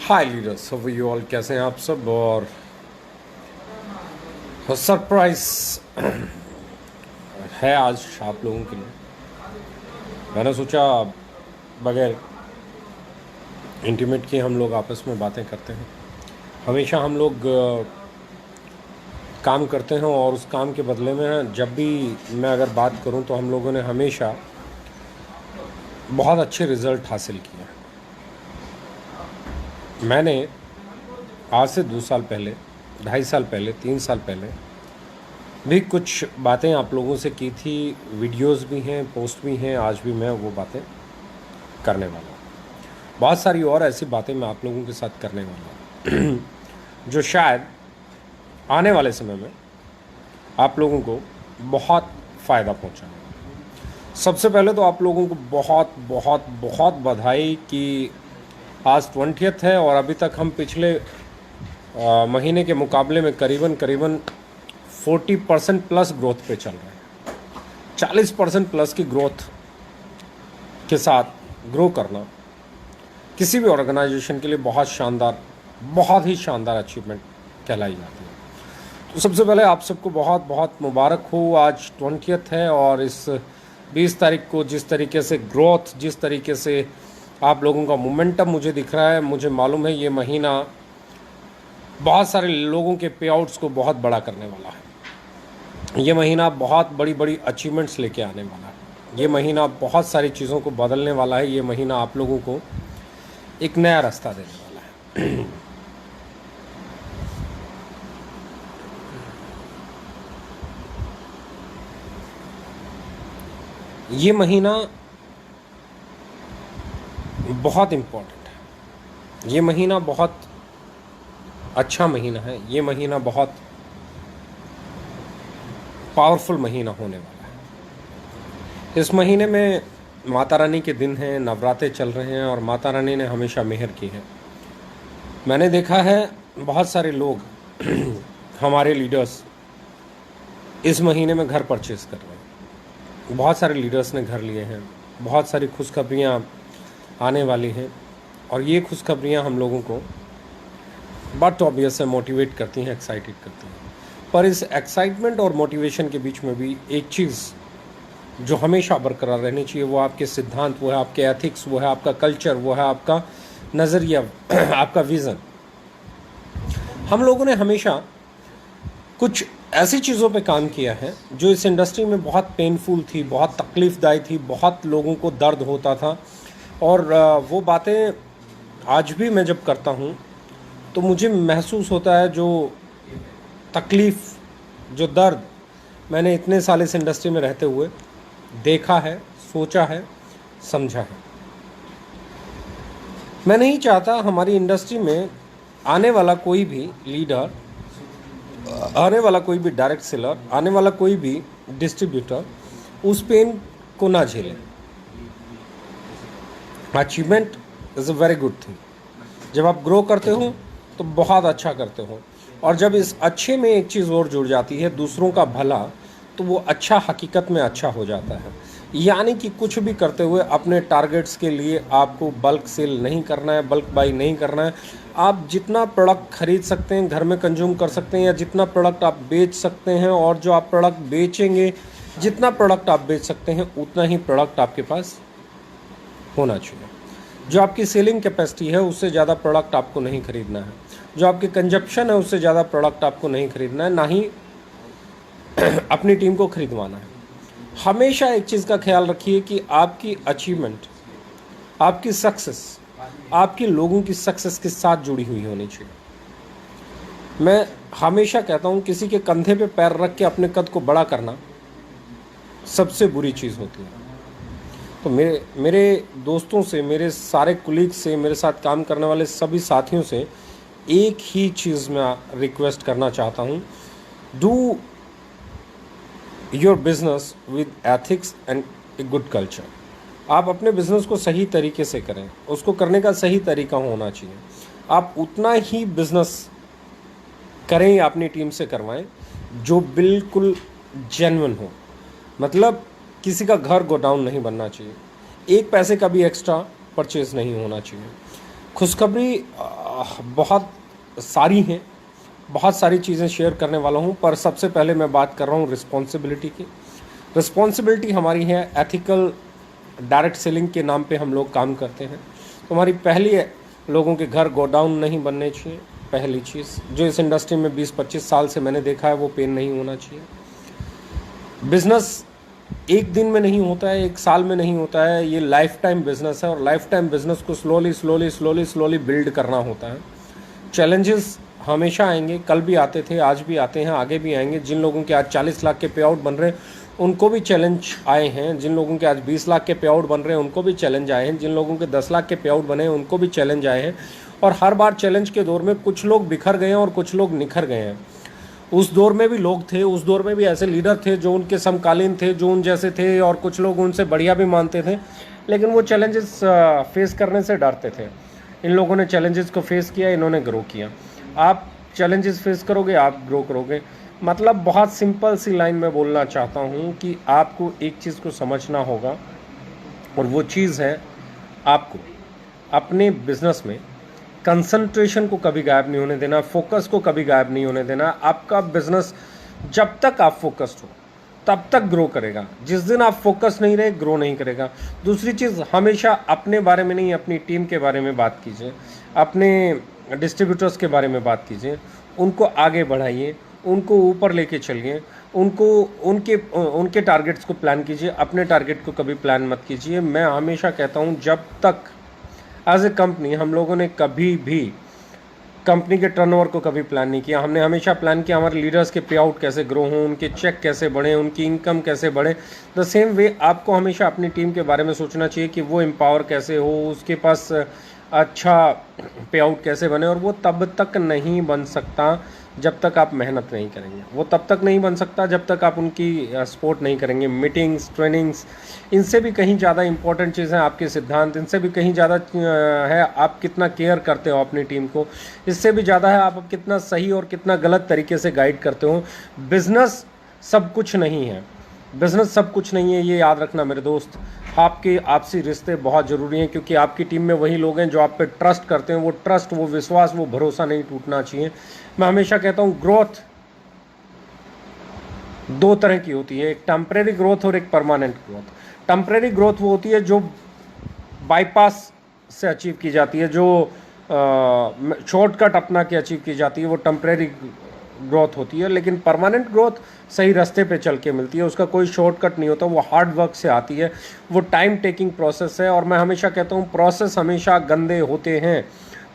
Hi leaders, how you all, कैसे हैं आप सब। और सरप्राइज है आज आप लोगों के लिए। मैंने सोचा बगैर इंटीमेट के हम लोग आपस में बातें करते हैं। हमेशा हम लोग काम करते हैं और उस काम के बदले में जब भी मैं अगर बात करूं तो हम लोगों ने हमेशा बहुत अच्छे रिजल्ट हासिल किए। मैंने आज से 2 साल पहले, 2.5 साल पहले, 3 साल पहले भी कुछ बातें आप लोगों से की थी। वीडियोस भी हैं, पोस्ट भी हैं। आज भी मैं वो बातें करने वाला हूँ। बहुत सारी और ऐसी बातें मैं आप लोगों के साथ करने वाला हूँ जो शायद आने वाले समय में आप लोगों को बहुत फ़ायदा पहुँचाएगा। सबसे पहले तो आप लोगों को बहुत बहुत बहुत बधाई कि आज 20th है और अभी तक हम पिछले महीने के मुकाबले में करीबन 40% प्लस ग्रोथ पे चल रहे हैं। 40% प्लस की ग्रोथ के साथ ग्रो करना किसी भी ऑर्गेनाइजेशन के लिए बहुत शानदार, बहुत ही शानदार अचीवमेंट कहलाई जाती है। तो सबसे पहले आप सबको बहुत बहुत मुबारक हो। आज 20th है और इस 20 तारीख को जिस तरीके से ग्रोथ, जिस तरीके से आप लोगों का मोमेंटम मुझे दिख रहा है, मुझे मालूम है ये महीना बहुत सारे लोगों के पे आउट्स को बहुत बड़ा करने वाला है। ये महीना बहुत बड़ी बड़ी अचीवमेंट्स लेके आने वाला है। ये महीना बहुत सारी चीज़ों को बदलने वाला है। ये महीना आप लोगों को एक नया रास्ता देने वाला है। ये महीना बहुत इम्पोर्टेंट है। ये महीना बहुत अच्छा महीना है। ये महीना बहुत पावरफुल महीना होने वाला है। इस महीने में माता रानी के दिन हैं, नवरात्रे चल रहे हैं और माता रानी ने हमेशा मेहर की है। मैंने देखा है बहुत सारे लोग हमारे लीडर्स इस महीने में घर परचेज़ कर रहे हैं। बहुत सारे लीडर्स ने घर लिए हैं। बहुत सारी खुशखबरियाँ आने वाली हैं और ये खुशखबरियाँ हम लोगों को बट ऑब्वियस है मोटिवेट करती हैं, एक्साइटेड करती हैं। पर इस एक्साइटमेंट और मोटिवेशन के बीच में भी एक चीज़ जो हमेशा बरकरार रहनी चाहिए, वो आपके सिद्धांत, वो है आपके एथिक्स, वो है आपका कल्चर, वो है आपका नज़रिया, आपका विज़न। हम लोगों ने हमेशा कुछ ऐसी चीज़ों पे काम किया है जो इस इंडस्ट्री में बहुत पेनफुल थी, बहुत तकलीफ़दायी थी, बहुत लोगों को दर्द होता था। और वो बातें आज भी मैं जब करता हूँ तो मुझे महसूस होता है जो तकलीफ़, जो दर्द मैंने इतने साल इस इंडस्ट्री में रहते हुए देखा है, सोचा है, समझा है। मैं नहीं चाहता हमारी इंडस्ट्री में आने वाला कोई भी लीडर, आने वाला कोई भी डायरेक्ट सेलर, आने वाला कोई भी डिस्ट्रीब्यूटर उस पेन को ना झेले। Achievement is a very good thing. जब आप ग्रो करते हो तो बहुत अच्छा करते हो, और जब इस अच्छे में एक चीज़ और जुड़ जाती है, दूसरों का भला, तो वो अच्छा हकीकत में अच्छा हो जाता है। यानी कि कुछ भी करते हुए अपने टारगेट्स के लिए आपको बल्क सेल नहीं करना है, बल्क बाई नहीं करना है। आप जितना प्रोडक्ट खरीद सकते हैं, घर में कंज्यूम कर सकते हैं, या जितना प्रोडक्ट आप बेच सकते हैं, और जो आप प्रोडक्ट बेचेंगे, जितना प्रोडक्ट आप बेच सकते हैं उतना ही प्रोडक्ट आपके पास होना चाहिए। जो आपकी सेलिंग कैपेसिटी है उससे ज़्यादा प्रोडक्ट आपको नहीं खरीदना है। जो आपकी कंजप्शन है उससे ज़्यादा प्रोडक्ट आपको नहीं खरीदना है, ना ही अपनी टीम को खरीदवाना है। हमेशा एक चीज़ का ख्याल रखिए कि आपकी अचीवमेंट, आपकी सक्सेस, आपकी लोगों की सक्सेस के साथ जुड़ी हुई होनी चाहिए। मैं हमेशा कहता हूँ किसी के कंधे पे पैर रख के अपने कद को बड़ा करना सबसे बुरी चीज़ होती है। तो मेरे दोस्तों से, मेरे सारे कुलीग से, मेरे साथ काम करने वाले सभी साथियों से एक ही चीज़ मैं रिक्वेस्ट करना चाहता हूँ, do your business with ethics and a good culture. आप अपने बिजनेस को सही तरीके से करें, उसको करने का सही तरीका होना चाहिए। आप उतना ही बिजनेस करें या अपनी टीम से करवाएं जो बिल्कुल जेन्युइन हो। मतलब किसी का घर गोडाउन नहीं बनना चाहिए, एक पैसे का भी एक्स्ट्रा परचेज नहीं होना चाहिए। खुशखबरी बहुत सारी हैं, बहुत सारी चीज़ें शेयर करने वाला हूँ, पर सबसे पहले मैं बात कर रहा हूँ रिस्पॉन्सिबिलिटी की। रिस्पॉन्सिबिलिटी हमारी है एथिकल डायरेक्ट सेलिंग के नाम पे हम लोग काम करते हैं। तो हमारी पहली है, लोगों के घर गोडाउन नहीं बनने चाहिए। पहली चीज़ जो इस इंडस्ट्री में 20-25 साल से मैंने देखा है, वो पेन नहीं होना चाहिए। बिज़नेस एक दिन में नहीं होता है, एक साल में नहीं होता है, ये लाइफ टाइम बिजनेस है, और लाइफ टाइम बिजनेस को स्लोली बिल्ड करना होता है। चैलेंजेस हमेशा आएंगे, कल भी आते थे, आज भी आते हैं, आगे भी आएंगे। जिन लोगों के आज 40 लाख के पे आउट बन रहे हैं उनको भी चैलेंज आए हैं, जिन लोगों के आज 20 लाख के पे आउट बन रहे हैं उनको भी चैलेंज आए हैं, जिन लोगों के 10 लाख के पे आउट बने हैं उनको भी चैलेंज आए हैं। और हर बार चैलेंज के दौर में कुछ लोग बिखर गए हैं और कुछ लोग निखर गए हैं। उस दौर में भी लोग थे, उस दौर में भी ऐसे लीडर थे जो उनके समकालीन थे, जो उन जैसे थे, और कुछ लोग उनसे बढ़िया भी मानते थे, लेकिन वो चैलेंजेस फेस करने से डरते थे। इन लोगों ने चैलेंजेस को फेस किया, इन्होंने ग्रो किया। आप चैलेंजेस फेस करोगे, आप ग्रो करोगे। मतलब बहुत सिंपल सी लाइन में बोलना चाहता हूँ कि आपको एक चीज़ को समझना होगा, और वो चीज़ है आपको अपने बिजनेस में कंसंट्रेशन को कभी गायब नहीं होने देना, फोकस को कभी गायब नहीं होने देना। आपका बिजनेस जब तक आप फोकस्ड हो तब तक ग्रो करेगा। जिस दिन आप फोकस नहीं रहे, ग्रो नहीं करेगा। दूसरी चीज़, हमेशा अपने बारे में नहीं, अपनी टीम के बारे में बात कीजिए, अपने डिस्ट्रीब्यूटर्स के बारे में बात कीजिए, उनको आगे बढ़ाइए, उनको ऊपर लेके चलिए, उनको उनके टारगेट्स को प्लान कीजिए, अपने टारगेट को कभी प्लान मत कीजिए। मैं हमेशा कहता हूँ, जब तक एज ए कंपनी हम लोगों ने कभी भी कंपनी के टर्नओवर को कभी प्लान नहीं किया। हमने हमेशा प्लान किया हमारे लीडर्स के पे आउट कैसे ग्रो हों, उनके चेक कैसे बढ़ें, उनकी इनकम कैसे बढ़े। द सेम वे आपको हमेशा अपनी टीम के बारे में सोचना चाहिए कि वो एम्पावर कैसे हो, उसके पास अच्छा पे आउट कैसे बने। और वो तब तक नहीं बन सकता जब तक आप मेहनत नहीं करेंगे। वो तब तक नहीं बन सकता जब तक आप उनकी सपोर्ट नहीं करेंगे। मीटिंग्स, ट्रेनिंग्स, इनसे भी कहीं ज़्यादा इंपॉर्टेंट चीज़ है आपके सिद्धांत, इनसे भी कहीं ज़्यादा है आप कितना केयर करते हो अपनी टीम को, इससे भी ज़्यादा है आप कितना सही और कितना गलत तरीके से गाइड करते हो। बिज़नेस सब कुछ नहीं है, बिज़नेस सब कुछ नहीं है, ये याद रखना मेरे दोस्त। आपके आपसी रिश्ते बहुत ज़रूरी हैं, क्योंकि आपकी टीम में वही लोग हैं जो आप पे ट्रस्ट करते हैं। वो ट्रस्ट, वो विश्वास, वो भरोसा नहीं टूटना चाहिए। मैं हमेशा कहता हूँ, ग्रोथ दो तरह की होती है, एक टेम्परेरी ग्रोथ और एक परमानेंट ग्रोथ। टेम्परेरी ग्रोथ वो होती है जो बाईपास से अचीव की जाती है, जो शॉर्टकट अपना के अचीव की जाती है, वो टेम्परेरी ग्रोथ होती है। लेकिन परमानेंट ग्रोथ सही रास्ते पे चल के मिलती है, उसका कोई शॉर्टकट नहीं होता, वो हार्ड वर्क से आती है, वो टाइम टेकिंग प्रोसेस है। और मैं हमेशा कहता हूँ, प्रोसेस हमेशा गंदे होते हैं,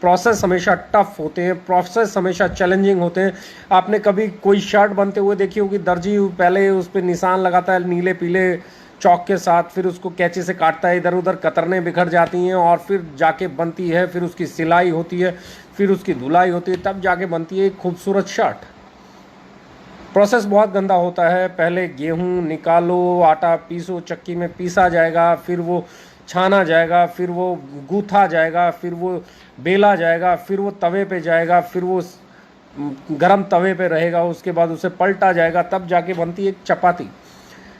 प्रोसेस हमेशा टफ होते हैं, प्रोसेस हमेशा चैलेंजिंग होते हैं। आपने कभी कोई शर्ट बनते हुए देखी होगी, दर्जी पहले उस पर निशान लगाता है नीले पीले चौक के साथ, फिर उसको कैंची से काटता है, इधर उधर कतरने बिखर जाती हैं, और फिर जाके बनती है, फिर उसकी सिलाई होती है, फिर उसकी धुलाई होती है, तब जाके बनती है एक खूबसूरत शर्ट। प्रोसेस बहुत गंदा होता है। पहले गेहूं निकालो, आटा पीसो, चक्की में पीसा जाएगा, फिर वो छाना जाएगा, फिर वो गूथा जाएगा, फिर वो बेला जाएगा, फिर वो तवे पे जाएगा, फिर वो गरम तवे पे रहेगा, उसके बाद उसे पलटा जाएगा, तब जाके बनती है एक चपाती।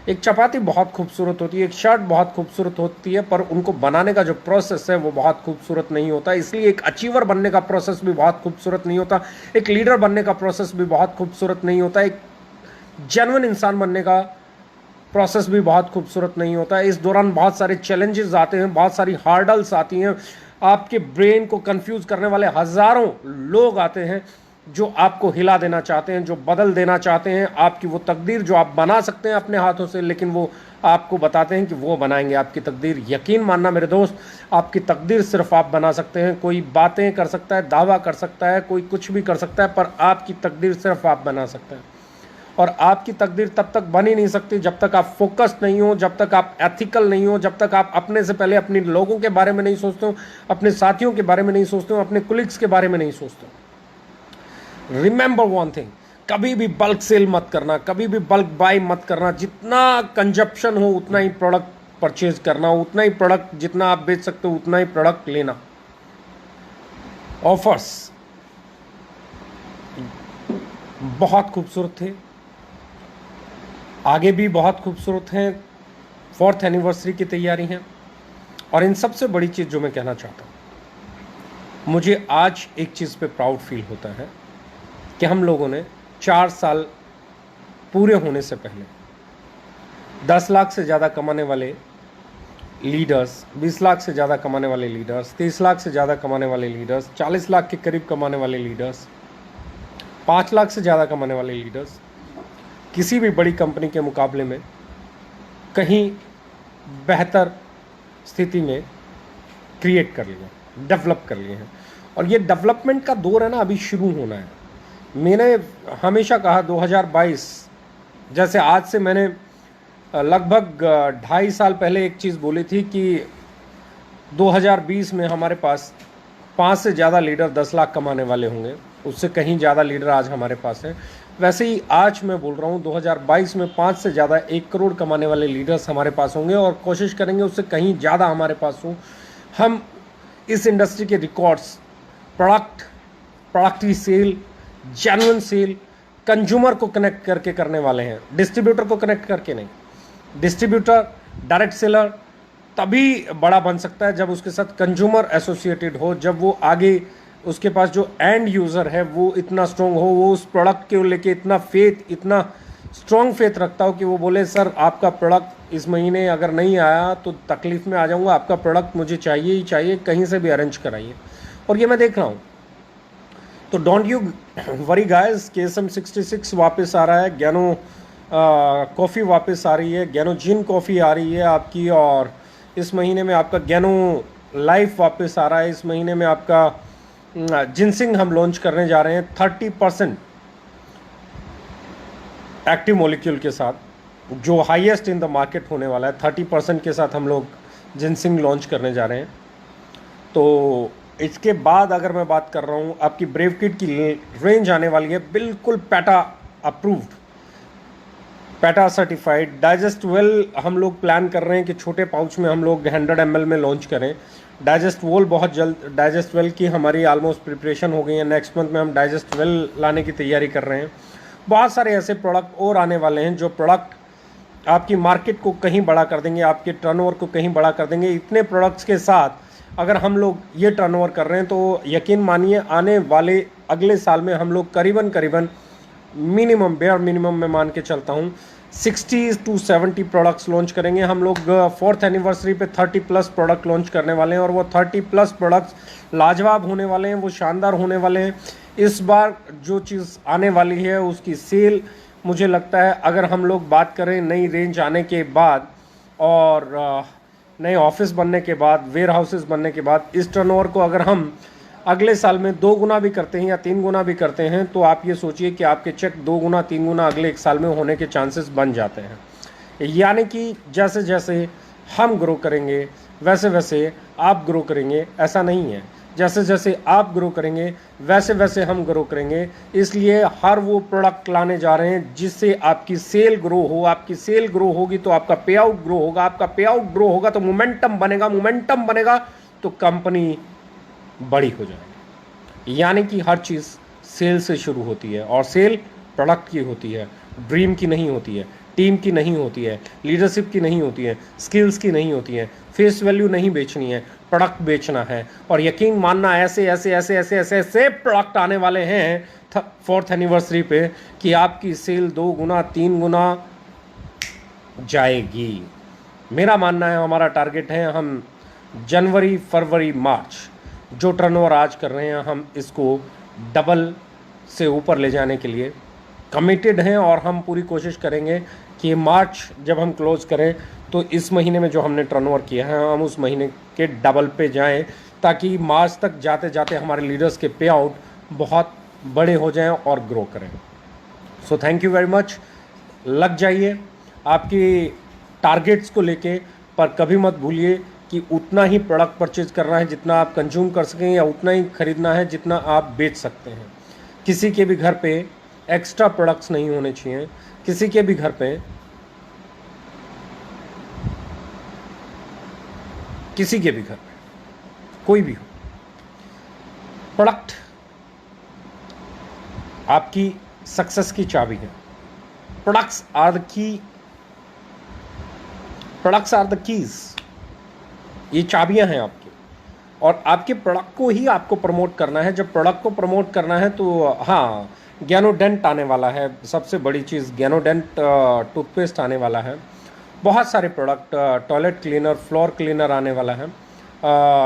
एक चपाती बहुत खूबसूरत होती है, एक शर्ट बहुत खूबसूरत होती है, पर उनको बनाने का जो प्रोसेस है वो बहुत खूबसूरत नहीं होता। इसलिए एक अचीवर बनने का प्रोसेस भी बहुत खूबसूरत नहीं होता, एक लीडर बनने का प्रोसेस भी बहुत खूबसूरत नहीं होता, एक जेन्युइन इंसान बनने का प्रोसेस भी बहुत खूबसूरत नहीं होता है। इस दौरान बहुत सारे चैलेंजेस आते हैं, बहुत सारी हार्डल्स आती हैं, आपके ब्रेन को कंफ्यूज करने वाले हज़ारों लोग आते हैं जो आपको हिला देना चाहते हैं, जो बदल देना चाहते हैं आपकी वो तकदीर जो आप बना सकते हैं अपने हाथों से, लेकिन वो आपको बताते हैं कि वो बनाएंगे आपकी तकदीर। यकीन मानना मेरे दोस्त, आपकी तकदीर सिर्फ आप बना सकते हैं। कोई बातें कर सकता है, दावा कर सकता है, कोई कुछ भी कर सकता है, पर आपकी तकदीर सिर्फ आप बना सकते हैं। और आपकी तकदीर तब तक बन ही नहीं सकती जब तक आप फोकस्ड नहीं हो, जब तक आप एथिकल नहीं हो, जब तक आप अपने से पहले अपने लोगों के बारे में नहीं सोचते हो, अपने साथियों के बारे में नहीं सोचते हो, अपने कुलीग्स के बारे में नहीं सोचते हो। रिमेंबर वन थिंग, कभी भी बल्क सेल मत करना, कभी भी बल्क बाय मत करना। जितना कंजप्शन हो उतना ही प्रोडक्ट परचेज करना, उतना ही प्रोडक्ट जितना आप बेच सकते हो उतना ही प्रोडक्ट लेना। ऑफर्स बहुत खूबसूरत थे, आगे भी बहुत खूबसूरत हैं। 4th एनिवर्सरी की तैयारी है, और इन सबसे बड़ी चीज़ जो मैं कहना चाहता हूँ, मुझे आज एक चीज़ पे प्राउड फील होता है कि हम लोगों ने 4 साल पूरे होने से पहले 10 लाख से ज़्यादा कमाने वाले लीडर्स, 20 लाख से ज़्यादा कमाने वाले लीडर्स, 30 लाख से ज़्यादा कमाने वाले लीडर्स, 40 लाख के करीब कमाने वाले लीडर्स, 5 लाख से ज़्यादा कमाने वाले लीडर्स किसी भी बड़ी कंपनी के मुकाबले में कहीं बेहतर स्थिति में क्रिएट कर लिए, डेवलप कर लिए हैं। और ये डेवलपमेंट का दौर है ना, अभी शुरू होना है। मैंने हमेशा कहा 2022, जैसे आज से मैंने लगभग 2.5 साल पहले एक चीज़ बोली थी कि 2020 में हमारे पास 5 से ज़्यादा लीडर 10 लाख कमाने वाले होंगे, उससे कहीं ज़्यादा लीडर आज हमारे पास हैं। वैसे ही आज मैं बोल रहा हूँ 2022 में 5 से ज़्यादा 1 करोड़ कमाने वाले लीडर्स हमारे पास होंगे और कोशिश करेंगे उससे कहीं ज़्यादा हमारे पास हो। हम इस इंडस्ट्री के रिकॉर्ड्स, प्रोडक्ट की सेल, जेन्युइन सेल, कंज्यूमर को कनेक्ट करके करने वाले हैं, डिस्ट्रीब्यूटर को कनेक्ट करके नहीं। डिस्ट्रीब्यूटर, डायरेक्ट सेलर तभी बड़ा बन सकता है जब उसके साथ कंज्यूमर एसोसिएटेड हो, जब वो आगे उसके पास जो एंड यूज़र है वो इतना स्ट्रॉन्ग हो, वो उस प्रोडक्ट के लेके इतना फेथ, इतना स्ट्रॉन्ग फेथ रखता हो कि वो बोले सर आपका प्रोडक्ट इस महीने अगर नहीं आया तो तकलीफ़ में आ जाऊंगा, आपका प्रोडक्ट मुझे चाहिए ही चाहिए, कहीं से भी अरेंज कराइए। और ये मैं देख रहा हूँ। तो don't you worry guys, KSM 66 वापस आ रहा है, ज्ञानो कॉफ़ी वापस आ रही है, ज्ञानो जिन कॉफ़ी आ रही है आपकी, और इस महीने में आपका ज्ञानो लाइफ वापस आ रहा है। इस महीने में आपका जिनसिंग हम लॉन्च करने जा रहे हैं 30% एक्टिव मॉलिक्यूल के साथ, जो हाईएस्ट इन द मार्केट होने वाला है। 30% के साथ हम लोग जिनसिंग लॉन्च करने जा रहे हैं। तो इसके बाद अगर मैं बात कर रहा हूँ, आपकी ब्रेव किट की रेंज आने वाली है बिल्कुल PETA approved, PETA certified. Digest well हम लोग प्लान कर रहे हैं कि छोटे पाउच में हम लोग 100 ml में लॉन्च करें। डाइजेस्ट वेल बहुत जल्द, डाइजेस्ट वेल की हमारी ऑलमोस्ट प्रिपरेशन हो गई है। नेक्स्ट मंथ में हम डाइजेस्ट वेल लाने की तैयारी कर रहे हैं। बहुत सारे ऐसे प्रोडक्ट और आने वाले हैं जो प्रोडक्ट आपकी मार्केट को कहीं बड़ा कर देंगे, आपके टर्नओवर को कहीं बड़ा कर देंगे। इतने प्रोडक्ट्स के साथ अगर हम लोग ये टर्नओवर कर रहे हैं तो यकीन मानिए आने वाले अगले साल में हम लोग करीबन मिनिमम, बेयर मिनिमम मैं मान के चलता हूँ 60 to 70 प्रोडक्ट्स लॉन्च करेंगे। हम लोग 4th एनिवर्सरी पे 30+ प्रोडक्ट लॉन्च करने वाले हैं और वो 30+ प्रोडक्ट्स लाजवाब होने वाले हैं, वो शानदार होने वाले हैं। इस बार जो चीज़ आने वाली है उसकी सेल, मुझे लगता है अगर हम लोग बात करें नई रेंज आने के बाद और नए ऑफिस बनने के बाद, वेयर हाउसेस बनने के बाद, इस टर्नओवर को अगर हम अगले साल में 2 गुना भी करते हैं या 3 गुना भी करते हैं तो आप ये सोचिए कि आपके चेक 2 गुना 3 गुना अगले 1 साल में होने के चांसेस बन जाते हैं। यानी कि जैसे जैसे हम ग्रो करेंगे वैसे वैसे आप ग्रो करेंगे, ऐसा नहीं है। जैसे जैसे आप ग्रो करेंगे वैसे वैसे हम ग्रो करेंगे। इसलिए हर वो प्रोडक्ट लाने जा रहे हैं जिससे आपकी सेल ग्रो हो। आपकी सेल ग्रो होगी तो आपका पे आउट ग्रो होगा, आपका पे आउट ग्रो होगा तो मोमेंटम बनेगा, मोमेंटम बनेगा तो कंपनी बड़ी हो जाएगी। यानी कि हर चीज़ सेल से शुरू होती है और सेल प्रोडक्ट की होती है, ड्रीम की नहीं होती है, टीम की नहीं होती है, लीडरशिप की नहीं होती है, स्किल्स की नहीं होती है। फेस वैल्यू नहीं बेचनी है, प्रोडक्ट बेचना है। और यकीन मानना ऐसे ऐसे ऐसे ऐसे ऐसे ऐसे प्रोडक्ट आने वाले हैं 4th एनिवर्सरी पे कि आपकी सेल 2 गुना 3 गुना जाएगी। मेरा मानना है, हमारा टारगेट है, हम जनवरी फरवरी मार्च जो टर्नओवर आज कर रहे हैं हम इसको डबल से ऊपर ले जाने के लिए कमिटेड हैं। और हम पूरी कोशिश करेंगे कि मार्च जब हम क्लोज करें तो इस महीने में जो हमने टर्नओवर किया है हम उस महीने के डबल पे जाएं, ताकि मार्च तक जाते जाते हमारे लीडर्स के पे आउट बहुत बड़े हो जाएं और ग्रो करें। So thank you very much. लग जाइए आपकी टारगेट्स को लेके, पर कभी मत भूलिए कि उतना ही प्रोडक्ट परचेज करना है जितना आप कंज्यूम कर सकें, या उतना ही खरीदना है जितना आप बेच सकते हैं। किसी के भी घर पे एक्स्ट्रा प्रोडक्ट्स नहीं होने चाहिए। किसी के भी घर पे, किसी के भी घर पे, कोई भी हो, प्रोडक्ट आपकी सक्सेस की चाबी है। Products are the keys. ये चाबियां हैं आपकी। और आपके प्रोडक्ट को ही आपको प्रमोट करना है। जब प्रोडक्ट को प्रमोट करना है तो हाँ, ज्ञानोडेंट आने वाला है, सबसे बड़ी चीज़ ज्ञानोडेंट टूथपेस्ट आने वाला है। बहुत सारे product, toilet cleaner, floor cleaner आने वाला है,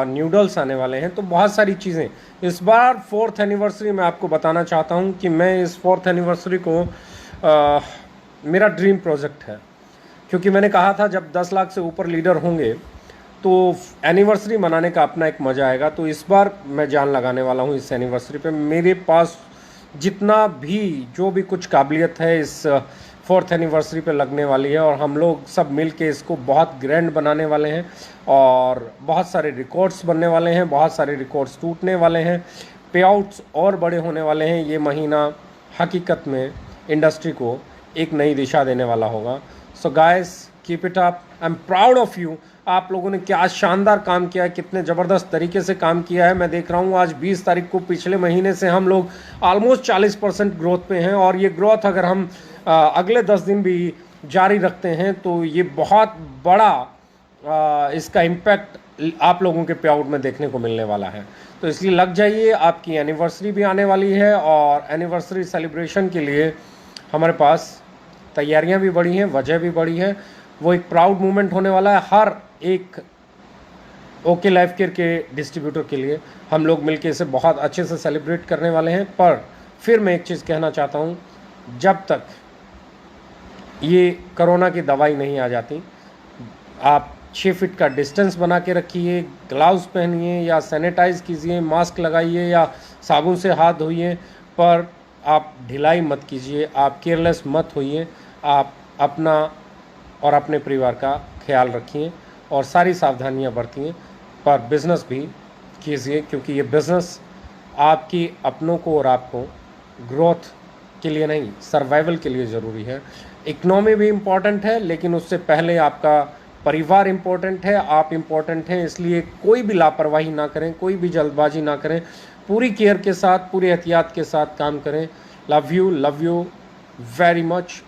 न्यूडल्स आने वाले हैं। तो बहुत सारी चीज़ें इस बार 4th एनिवर्सरी में आपको बताना चाहता हूँ कि मैं इस 4th एनिवर्सरी को मेरा ड्रीम प्रोजेक्ट है, क्योंकि मैंने कहा था जब 10 लाख से ऊपर लीडर होंगे तो एनिवर्सरी मनाने का अपना एक मज़ा आएगा। तो इस बार मैं जान लगाने वाला हूँ इस एनिवर्सरी पे। मेरे पास जितना भी जो भी कुछ काबिलियत है इस 4th एनिवर्सरी पे लगने वाली है, और हम लोग सब मिल के इसको बहुत ग्रैंड बनाने वाले हैं और बहुत सारे रिकॉर्ड्स बनने वाले हैं, बहुत सारे रिकॉर्ड्स टूटने वाले हैं, पे आउट्स और बड़े होने वाले हैं। ये महीना हकीकत में इंडस्ट्री को एक नई दिशा देने वाला होगा। So guys, keep it up, I am proud of you. आप लोगों ने क्या शानदार काम किया है, कितने ज़बरदस्त तरीके से काम किया है। मैं देख रहा हूँ आज 20 तारीख को, पिछले महीने से हम लोग ऑलमोस्ट 40% ग्रोथ पे हैं, और ये ग्रोथ अगर हम अगले 10 दिन भी जारी रखते हैं तो ये बहुत बड़ा इसका इम्पैक्ट आप लोगों के पे आउट में देखने को मिलने वाला है। तो इसलिए लग जाइए, आपकी एनिवर्सरी भी आने वाली है, और एनिवर्सरी सेलिब्रेशन के लिए हमारे पास तैयारियां भी बढ़ी हैं, वजह भी बढ़ी है। वो एक प्राउड मोमेंट होने वाला है हर एक ओके लाइफ केयर के डिस्ट्रीब्यूटर के लिए। हम लोग मिलके इसे बहुत अच्छे से सेलिब्रेट करने वाले हैं। पर फिर मैं एक चीज़ कहना चाहता हूँ, जब तक ये कोरोना की दवाई नहीं आ जाती, आप 6 फीट का डिस्टेंस बना के रखिए, ग्लव्स पहनिए या सैनिटाइज कीजिए, मास्क लगाइए या साबुन से हाथ धोइए, पर आप ढिलाई मत कीजिए, आप केयरलेस मत होइए। आप अपना और अपने परिवार का ख्याल रखिए और सारी सावधानियां बरतिए, पर बिज़नेस भी कीजिए, क्योंकि ये बिज़नेस आपकी अपनों को और आपको ग्रोथ के लिए नहीं, सर्वाइवल के लिए ज़रूरी है। इकनॉमी भी इम्पॉर्टेंट है, लेकिन उससे पहले आपका परिवार इम्पोर्टेंट है, आप इम्पोर्टेंट हैं। इसलिए कोई भी लापरवाही ना करें, कोई भी जल्दबाजी ना करें, पूरी केयर के साथ, पूरी एहतियात के साथ काम करें। Love you very much,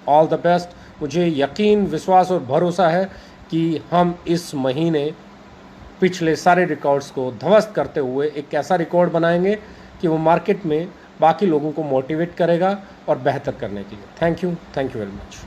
all the best. मुझे यकीन, विश्वास और भरोसा है कि हम इस महीने पिछले सारे रिकॉर्ड्स को ध्वस्त करते हुए एक ऐसा रिकॉर्ड बनाएंगे कि वो मार्केट में बाकी लोगों को मोटिवेट करेगा और बेहतर करने के लिए। Thank you very much.